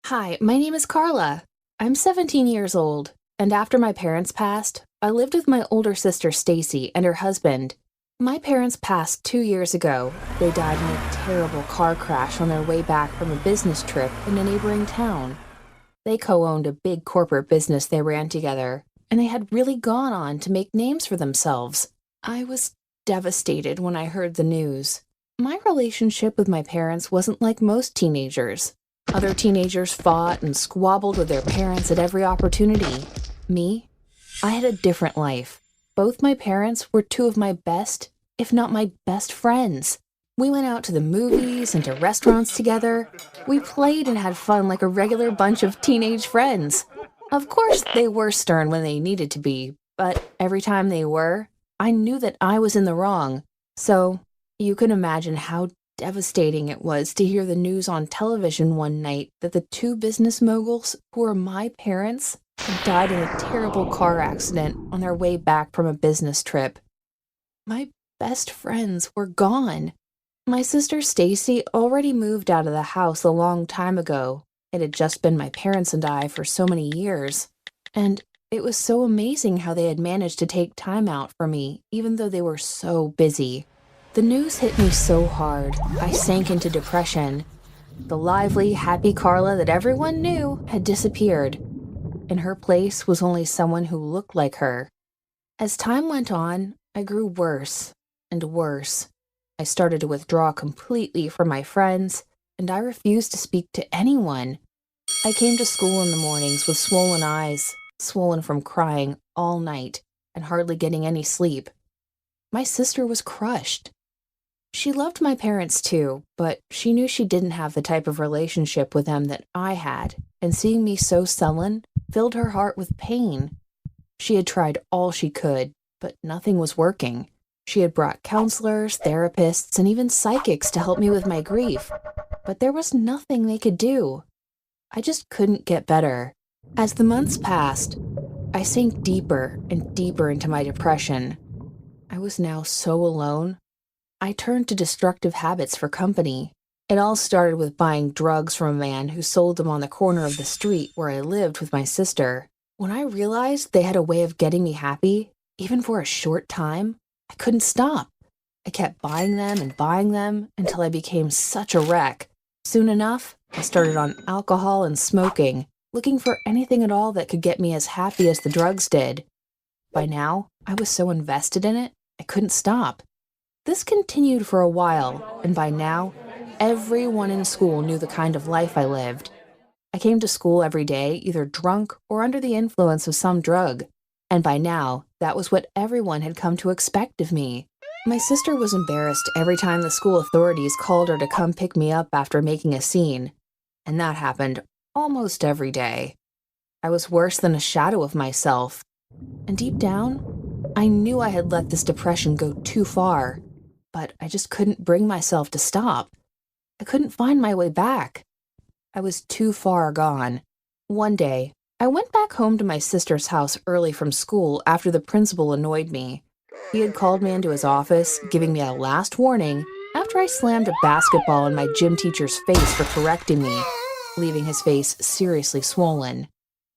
Hi, my name is Carla. I'm 17 years old, and after my parents passed, I lived with my older sister Stacy and her husband. My parents passed 2 years ago. They died in a terrible car crash on their way back from a business trip in a neighboring town. They co-owned a big corporate business they ran together, and they had really gone on to make names for themselves. I was devastated when I heard the news. My relationship with my parents wasn't like most teenagers. Other teenagers fought and squabbled with their parents at every opportunity. Me? I had a different life. Both my parents were two of my best, if not my best friends. We went out to the movies and to restaurants together. We played and had fun like a regular bunch of teenage friends. Of course, they were stern when they needed to be, but every time they were, I knew that I was in the wrong. So, you can imagine how devastating it was to hear the news on television one night that the two business moguls, who were my parents, had died in a terrible car accident on their way back from a business trip. My best friends were gone. My sister Stacy already moved out of the house a long time ago. It had just been my parents and I for so many years. And it was so amazing how they had managed to take time out for me, even though they were so busy. The news hit me so hard, I sank into depression. The lively, happy Carla that everyone knew had disappeared. In her place was only someone who looked like her. As time went on, I grew worse and worse. I started to withdraw completely from my friends, and I refused to speak to anyone. I came to school in the mornings with swollen eyes, swollen from crying all night and hardly getting any sleep. My sister was crushed. She loved my parents too, but she knew she didn't have the type of relationship with them that I had, and seeing me so sullen filled her heart with pain. She had tried all she could, but nothing was working. She had brought counselors, therapists, and even psychics to help me with my grief, but there was nothing they could do. I just couldn't get better. As the months passed, I sank deeper and deeper into my depression. I was now so alone. I turned to destructive habits for company. It all started with buying drugs from a man who sold them on the corner of the street where I lived with my sister. When I realized they had a way of getting me happy, even for a short time, I couldn't stop. I kept buying them until I became such a wreck. Soon enough, I started on alcohol and smoking, looking for anything at all that could get me as happy as the drugs did. By now, I was so invested in it, I couldn't stop. This continued for a while, and by now, everyone in school knew the kind of life I lived. I came to school every day either drunk or under the influence of some drug, and by now, that was what everyone had come to expect of me. My sister was embarrassed every time the school authorities called her to come pick me up after making a scene, and that happened almost every day. I was worse than a shadow of myself, and deep down, I knew I had let this depression go too far, but I just couldn't bring myself to stop. I couldn't find my way back. I was too far gone. One day, I went back home to my sister's house early from school after the principal annoyed me. He had called me into his office, giving me a last warning after I slammed a basketball in my gym teacher's face for correcting me, leaving his face seriously swollen.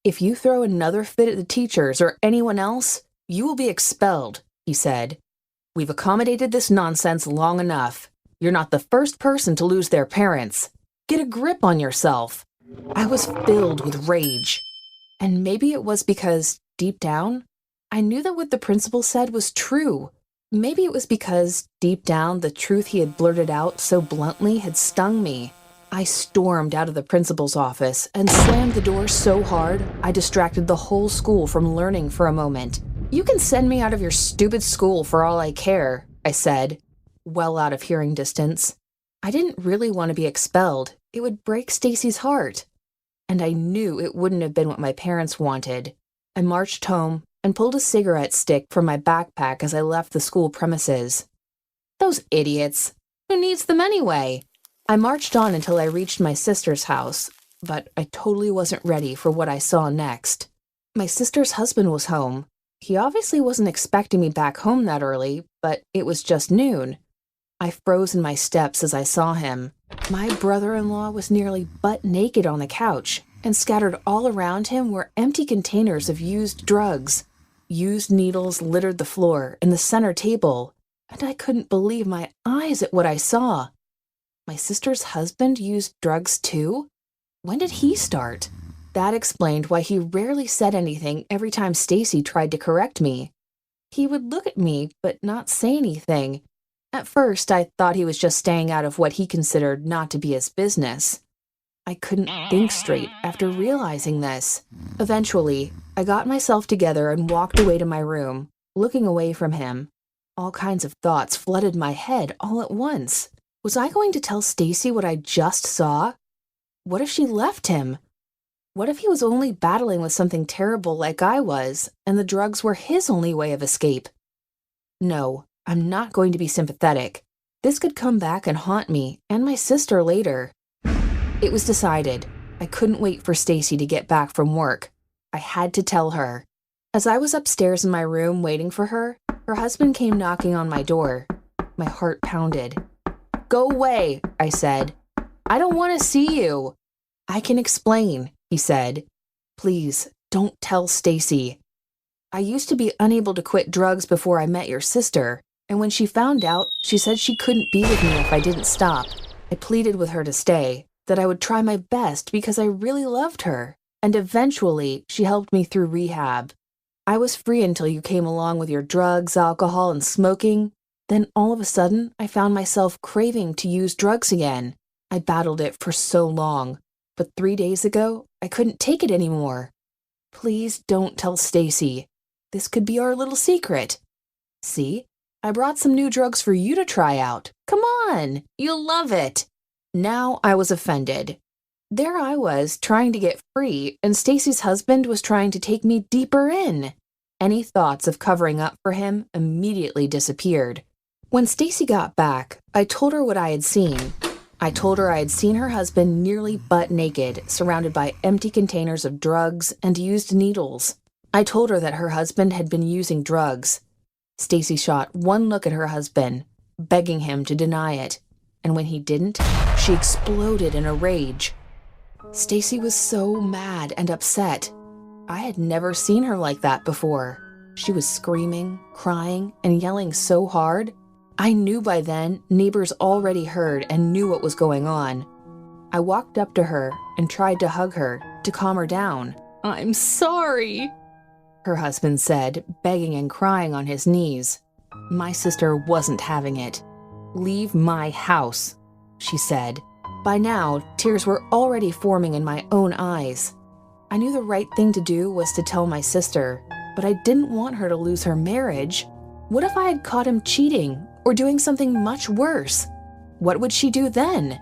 "If you throw another fit at the teachers or anyone else, you will be expelled," he said. "We've accommodated this nonsense long enough. You're not the first person to lose their parents. Get a grip on yourself." I was filled with rage. And maybe it was because, deep down, I knew that what the principal said was true. Maybe it was because, deep down, the truth he had blurted out so bluntly had stung me. I stormed out of the principal's office and slammed the door so hard I distracted the whole school from learning for a moment. "You can send me out of your stupid school for all I care," I said, well out of hearing distance. I didn't really want to be expelled. It would break Stacy's heart. And I knew it wouldn't have been what my parents wanted. I marched home and pulled a cigarette stick from my backpack as I left the school premises. Those idiots! Who needs them anyway? I marched on until I reached my sister's house, but I totally wasn't ready for what I saw next. My sister's husband was home. He obviously wasn't expecting me back home that early, but it was just noon. I froze in my steps as I saw him. My brother-in-law was nearly butt naked on the couch, and scattered all around him were empty containers of used drugs. Used needles littered the floor and the center table, and I couldn't believe my eyes at what I saw. My sister's husband used drugs too? When did he start? That explained why he rarely said anything every time Stacy tried to correct me. He would look at me but not say anything. At first, I thought he was just staying out of what he considered not to be his business. I couldn't think straight after realizing this. Eventually, I got myself together and walked away to my room, looking away from him. All kinds of thoughts flooded my head all at once. Was I going to tell Stacy what I just saw? What if she left him? What if he was only battling with something terrible like I was, and the drugs were his only way of escape? No, I'm not going to be sympathetic. This could come back and haunt me and my sister later. It was decided. I couldn't wait for Stacy to get back from work. I had to tell her. As I was upstairs in my room waiting for her husband came knocking on my door. My heart pounded. "Go away," I said. "I don't want to see you." "I can explain," he said. "Please, don't tell Stacy. I used to be unable to quit drugs before I met your sister, and when she found out, she said she couldn't be with me if I didn't stop. I pleaded with her to stay, that I would try my best because I really loved her, and eventually she helped me through rehab. I was free until you came along with your drugs, alcohol, and smoking. Then all of a sudden, I found myself craving to use drugs again. I battled it for so long, but 3 days ago, I couldn't take it anymore. Please don't tell Stacy. This could be our little secret. See, I brought some new drugs for you to try out. Come on, you'll love it." Now I was offended. There I was, trying to get free, and Stacy's husband was trying to take me deeper in. Any thoughts of covering up for him immediately disappeared. When Stacy got back, I told her what I had seen. I told her I had seen her husband nearly butt naked, surrounded by empty containers of drugs and used needles. I told her that her husband had been using drugs. Stacy shot one look at her husband, begging him to deny it, and when he didn't, she exploded in a rage. Stacy was so mad and upset. I had never seen her like that before. She was screaming, crying, and yelling so hard. I knew by then neighbors already heard and knew what was going on. I walked up to her and tried to hug her to calm her down. "I'm sorry," her husband said, begging and crying on his knees. My sister wasn't having it. "Leave my house," she said. By now, tears were already forming in my own eyes. I knew the right thing to do was to tell my sister, but I didn't want her to lose her marriage. What if I had caught him cheating or doing something much worse? What would she do then?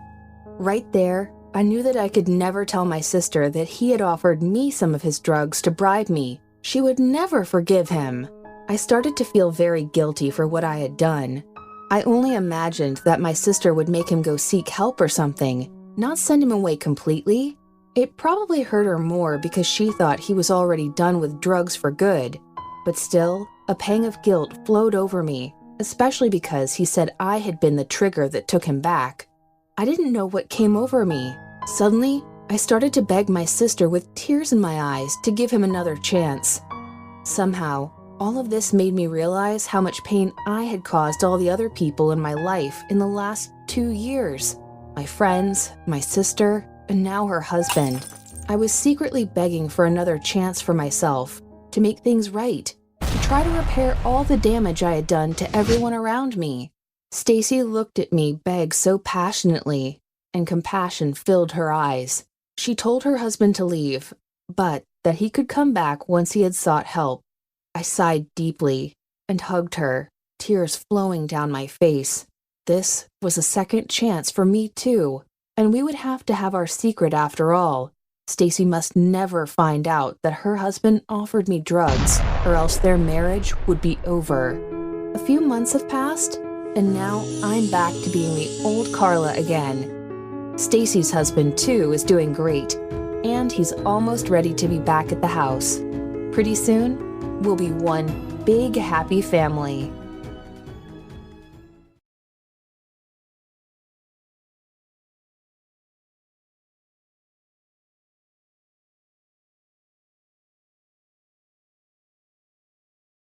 Right there, I knew that I could never tell my sister that he had offered me some of his drugs to bribe me. She would never forgive him. I started to feel very guilty for what I had done. I only imagined that my sister would make him go seek help or something, not send him away completely. It probably hurt her more because she thought he was already done with drugs for good. But still, a pang of guilt flowed over me, especially because he said I had been the trigger that took him back. I didn't know what came over me. Suddenly, I started to beg my sister with tears in my eyes to give him another chance. Somehow, all of this made me realize how much pain I had caused all the other people in my life in the last 2 years. My friends, my sister, and now her husband. I was secretly begging for another chance for myself, to make things right, to try to repair all the damage I had done to everyone around me. Stacy looked at me beg so passionately, and compassion filled her eyes. She told her husband to leave, but that he could come back once he had sought help. I sighed deeply and hugged her, tears flowing down my face. This was a second chance for me too, and we would have to have our secret after all. Stacy must never find out that her husband offered me drugs, or else their marriage would be over. A few months have passed, and now I'm back to being the old Carla again. Stacy's husband too is doing great, and he's almost ready to be back at the house. Pretty soon, we'll be one big happy family.